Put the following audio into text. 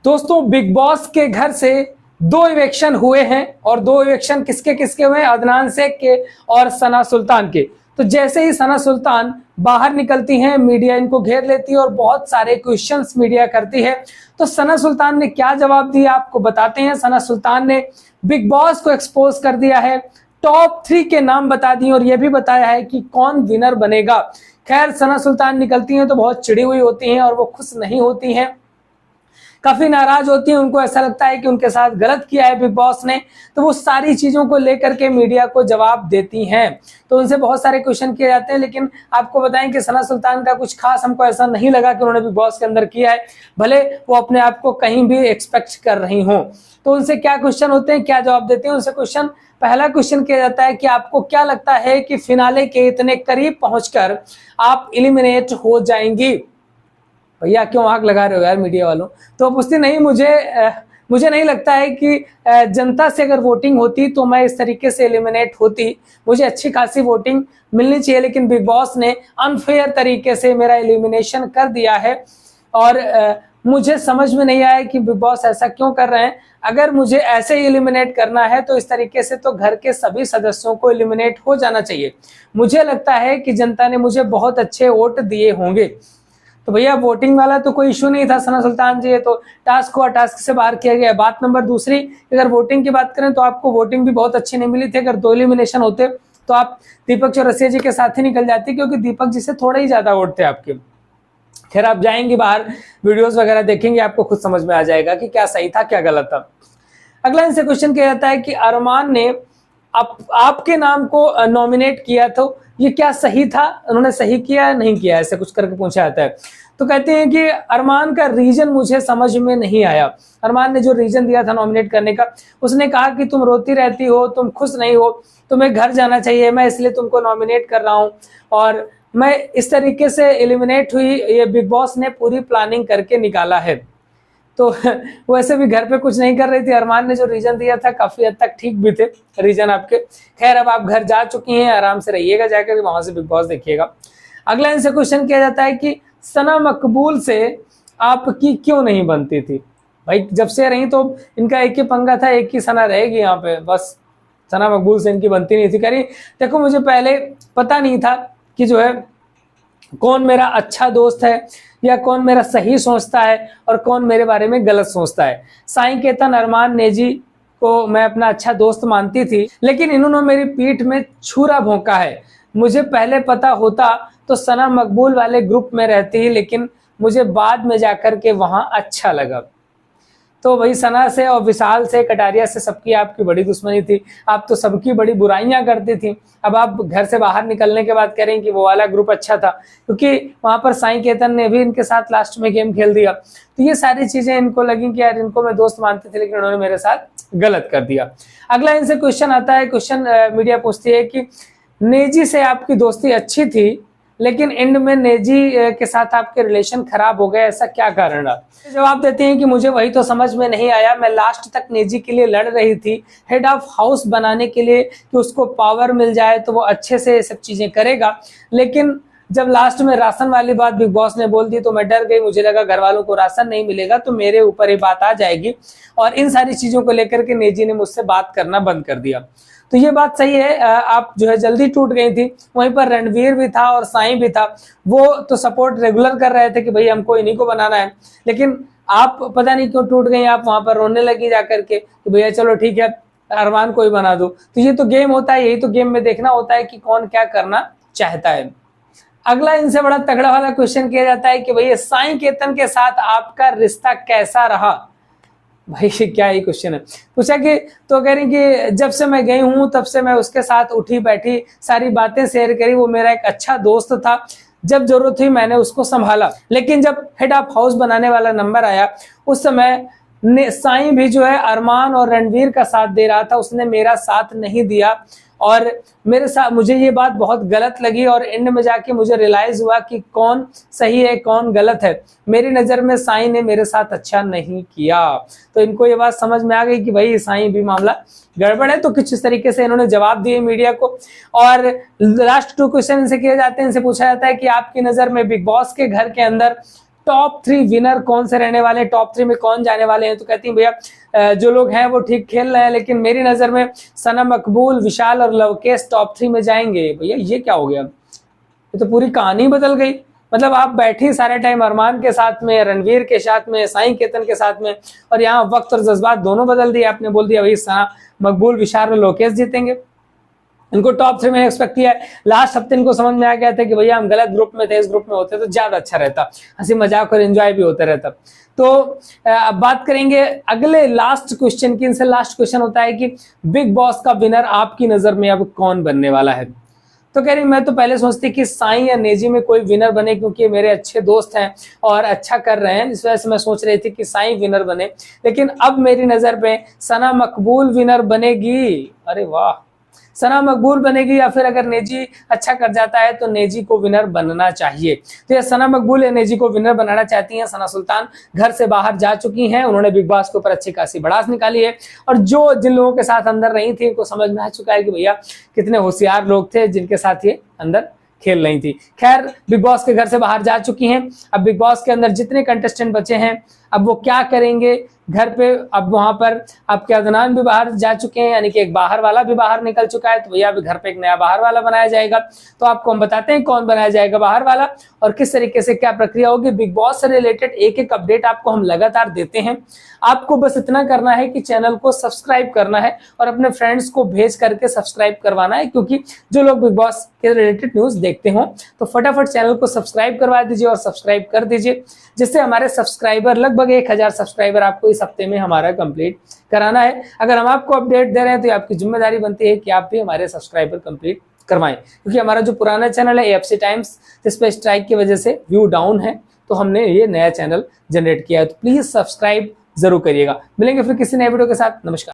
दोस्तों, big boss के घर से 2 इवेक्शन हुए हैं और 2 इवेक्शन किसके किसके हुए हैं? अदनान शेख के और सना सुल्तान के। तो जैसे ही सना सुल्तान बाहर निकलती हैं, मीडिया इनको घेर लेती है और बहुत सारे क्वेश्चंस मीडिया करती है। तो सना सुल्तान ने क्या जवाब दिया आपको बताते हैं। सना सुल्तान ने बिग बॉस को एक्सपोज कर दिया है, टॉप 3 के नाम बता दिए और यह भी बताया है कि कौन विनर बनेगा। खैर, सना सुल्तान निकलती हैं तो बहुत चिड़ी हुई होती हैं और वो खुश नहीं होती हैं, काफी नाराज होती हैं। उनको ऐसा लगता है कि उनके साथ गलत किया है बिग बॉस ने, तो वो सारी चीजों को लेकर के मीडिया को जवाब देती हैं। तो उनसे बहुत सारे क्वेश्चन किए जाते हैं, लेकिन आपको बताएं कि सना सुल्तान का कुछ खास हमको ऐसा नहीं लगा कि उन्होंने बिग बॉस के अंदर किया है, भले वो अपने आप को कहीं भी एक्सपेक्ट कर रही हों। तो उनसे क्या क्वेश्चन होते हैं, क्या जवाब देते हैं उनसे क्वेश्चन। पहला क्वेश्चन किया जाता है कि आपको क्या लगता है कि फिनाले के इतने करीब पहुंचकर आप एलिमिनेट हो जाएंगी? भैया क्यों आग लगा रहे हो यार मीडिया वालों। तो पूछती नहीं, मुझे नहीं लगता है कि जनता से अगर वोटिंग होती तो मैं इस तरीके से एलिमिनेट होती। मुझे अच्छी खासी वोटिंग मिलनी चाहिए, लेकिन बिग बॉस ने अनफेयर तरीके से मेरा एलिमिनेशन कर दिया है और मुझे समझ में नहीं आया कि बिग बॉस ऐसा क्यों कर रहे हैं। अगर मुझे ऐसे ही एलिमिनेट करना है तो इस तरीके से तो घर के सभी सदस्यों को एलिमिनेट हो जाना चाहिए। मुझे लगता है कि जनता ने मुझे बहुत अच्छे वोट दिए होंगे। तो भैया वोटिंग वाला तो कोई इशू नहीं था सना सुल्तान जी, तो टास्क हुआ, टास्क से बाहर किया गया। बात नंबर दूसरी, अगर वोटिंग की बात करें तो आपको वोटिंग भी बहुत अच्छी नहीं मिली थी। अगर 2 एलिमिनेशन होते तो आप दीपक चौरसिया जी के साथ ही निकल जाती, क्योंकि दीपक जी से थोड़े ही ज्यादा वोट थे आपके। खैर, आप जाएंगे बाहर, वीडियोस वगैरह देखेंगे, आपको खुद समझ में आ जाएगा कि क्या सही था क्या गलत था। अगला इनसे क्वेश्चन किया जाता है कि अरमान ने आपके नाम को नॉमिनेट किया, तो ये क्या सही था? उन्होंने सही किया या नहीं किया, ऐसे कुछ करके पूछा जाता है। तो कहते हैं कि अरमान का रीजन मुझे समझ में नहीं आया। अरमान ने जो रीजन दिया था नॉमिनेट करने का, उसने कहा कि तुम रोती रहती हो, तुम खुश नहीं हो, तुम्हें घर जाना चाहिए, मैं इसलिए तुमको नॉमिनेट कर रहा हूं और मैं इस तरीके से एलिमिनेट हुई। ये बिग बॉस ने पूरी प्लानिंग करके निकाला है। तो वैसे भी घर पे कुछ नहीं कर रही थी। अरमान ने जो रीजन दिया था काफी हद तक ठीक भी थे रीजन आपके। खैर, अब आप घर जा चुकी हैं, आराम से रहिएगा, जाकर वहां से बिग बॉस देखिएगा। अगला इनसे क्वेश्चन किया जाता है कि सना मकबूल से आपकी क्यों नहीं बनती थी? भाई जब से रही तो इनका एक ही पंगा था, एक ही सना रहेगी यहाँ पे, बस सना मकबूल से इनकी बनती नहीं थी। कह रही देखो, मुझे पहले पता नहीं था कि जो है कौन मेरा अच्छा दोस्त है या कौन मेरा सही सोचता है और कौन मेरे बारे में गलत सोचता है। साईं केतन अरमान नेजी को मैं अपना अच्छा दोस्त मानती थी, लेकिन इन्होंने मेरी पीठ में छुरा भोंका है। मुझे पहले पता होता तो सना मकबूल वाले ग्रुप में रहती, लेकिन मुझे बाद में जाकर के वहां अच्छा लगा। तो वही सना से और विशाल से, कटारिया से सबकी आपकी बड़ी दुश्मनी थी। आप तो सबकी बड़ी बुराइयां करती थी। अब आप घर से बाहर निकलने के बाद कह रहे हैं कि वो वाला ग्रुप अच्छा था, क्योंकि वहां पर साईं केतन ने भी इनके साथ लास्ट में गेम खेल दिया। तो ये सारी चीजें इनको लगी कि यार इनको मैं दोस्त मानती थी, लेकिन उन्होंने मेरे साथ गलत कर दिया। अगला इनसे क्वेश्चन आता है, क्वेश्चन मीडिया पूछती है कि नेजी से आपकी दोस्ती अच्छी थी, लेकिन एंड में नेजी के साथ आपके रिलेशन खराब हो गए, ऐसा क्या कारण रहा? जवाब देते हैं कि मुझे वही तो समझ में नहीं आया। मैं लास्ट तक नेजी के लिए लड़ रही थी, हेड ऑफ हाउस बनाने के लिए, कि उसको पावर मिल जाए तो वो अच्छे से सब चीजें करेगा। लेकिन जब लास्ट में राशन वाली बात बिग बॉस ने बोल दी तो मैं डर गई। मुझे लगा घर वालों को राशन नहीं मिलेगा तो मेरे ऊपर ही बात आ जाएगी, और इन सारी चीजों को लेकर के नेजी ने मुझसे बात करना बंद कर दिया। तो ये बात सही है, आप जो है जल्दी टूट गई थी। वहीं पर रणवीर भी था और साईं भी था, वो तो सपोर्ट रेगुलर कर रहे थे कि भाई हमको इन्हीं को बनाना है, लेकिन आप पता नहीं क्यों टूट गई। आप वहां पर रोने लगी जाकर के कि भैया चलो ठीक है, अरमान को ही बना दो। तो ये तो गेम होता है, यही तो गेम में देखना होता है कि कौन क्या करना चाहता है। अगला इनसे बड़ा तगड़ा वाला क्वेश्चन किया जाता है कि भैया साईं केतन के साथ आपका रिश्ता कैसा रहा? भाई क्या ही क्वेश्चन है पूछा कि, तो कह रही कि जब से मैं गई हूं तब से मैं उसके साथ उठी बैठी, सारी बातें शेयर करी। वो मेरा एक अच्छा दोस्त था, जब जरूरत हुई मैंने उसको संभाला। लेकिन जब हेड ऑफ हाउस बनाने वाला नंबर आया, उस समय साईं भी जो है अरमान और रणवीर का साथ दे रहा था, उसने मेरा साथ नहीं दिया और मेरे साथ, मुझे ये बात बहुत गलत लगी और एंड में जाके मुझे रियलाइज हुआ कि कौन सही है कौन गलत है। मेरी नजर में साईं ने मेरे साथ अच्छा नहीं किया। तो इनको ये बात समझ में आ गई कि भाई साईं भी मामला गड़बड़ है। तो कुछ इस तरीके से इन्होंने जवाब दिए मीडिया को। और लास्ट 2 क्वेश्चन इनसे किए जाते हैं। इनसे पूछा जाता है कि आपकी नजर में बिग बॉस के घर के अंदर टॉप 3 विनर कौन से रहने वाले हैं, टॉप 3 में कौन जाने वाले हैं। तो कहती हैं भैया जो लोग हैं वो ठीक खेल रहे हैं, लेकिन मेरी नजर में सना मकबूल, विशाल और लवकेश टॉप 3 में जाएंगे। भैया ये क्या हो गया, ये तो पूरी कहानी बदल गई। मतलब आप बैठी सारे टाइम अरमान के साथ में, रणवीर के साथ में, साई केतन के साथ में, और यहाँ वक्त और जज्बात दोनों बदल दिए। आपने बोल दिया भाई सना मकबूल, विशाल और लोकेश जीतेंगे। इनको टॉप 3 में एक्सपेक्ट किया है। लास्ट हफ्ते इनको समझ में आ गया था कि भैया हम गलत ग्रुप में थे, इस ग्रुप में होते तो ज्यादा अच्छा रहता, हंसी मजाक और एंजॉय भी होता रहता। तो अब बात करेंगे अगले लास्ट क्वेश्चन की। इनसे लास्ट क्वेश्चन होता है कि बिग बॉस का विनर आपकी नजर में अब कौन बनने वाला है। तो कह रही मैं तो पहले सोचती कि साई या नेजी में कोई विनर बने, क्योंकि मेरे अच्छे दोस्त हैं और अच्छा कर रहे हैं, इस वजह से मैं सोच रही थी कि साई विनर बने। लेकिन अब मेरी नजर पे सना मकबूल विनर बनेगी। अरे वाह, सना मकबूल बनेगी, या फिर अगर नेजी अच्छा कर जाता है तो नेजी को विनर बनना चाहिए। तो ये सना मकबूल या नेजी को विनर बनाना चाहती हैं। सना सुल्तान घर से बाहर जा चुकी हैं, उन्होंने बिग बॉस के ऊपर अच्छी खासी भड़ास निकाली है, और जिन लोगों के साथ अंदर रही थी उनको समझ में आ चुका है कि भैया कितने होशियार लोग थे जिनके साथ ये अंदर खेल रही थी। खैर, बिग बॉस के घर से बाहर जा चुकी हैं। अब बिग बॉस के अंदर जितने कंटेस्टेंट बचे हैं अब वो क्या करेंगे घर पे। अब वहां पर आपके अदनान भी बाहर जा चुके हैं, यानी कि एक बाहर वाला भी बाहर निकल चुका है, तो भैया अभी घर पे एक नया बाहर वाला बनाया जाएगा। तो आपको हम बताते हैं कौन बनाया जाएगा बाहर वाला और किस तरीके से क्या प्रक्रिया होगी। बिग बॉस से रिलेटेड एक एक अपडेट आपको हम लगातार देते हैं। आपको बस इतना करना है कि चैनल को सब्सक्राइब करना है और अपने फ्रेंड्स को भेज करके सब्सक्राइब करवाना है, क्योंकि जो लोग बिग बॉस के रिलेटेड न्यूज देखते हो तो फटाफट चैनल को सब्सक्राइब करवा दीजिए और सब्सक्राइब कर दीजिए, जिससे हमारे सब्सक्राइबर लगभग 1000 सब्सक्राइबर आपको इस हफ्ते में हमारा कंप्लीट कराना है। अगर हम आपको अपडेट दे रहे हैं तो आपकी जिम्मेदारी बनती है कि आप भी हमारे सब्सक्राइबर कंप्लीट करवाएं, क्योंकि हमारा जो पुराना चैनल है एएफसी टाइम्स, जिस पे स्ट्राइक की वजह से व्यू डाउन है, तो हमने ये नया चैनल जनरेट किया है। तो प्लीज सब्सक्राइब जरूर करिएगा। मिलेंगे फिर किसी नए वीडियो के साथ। नमस्कार।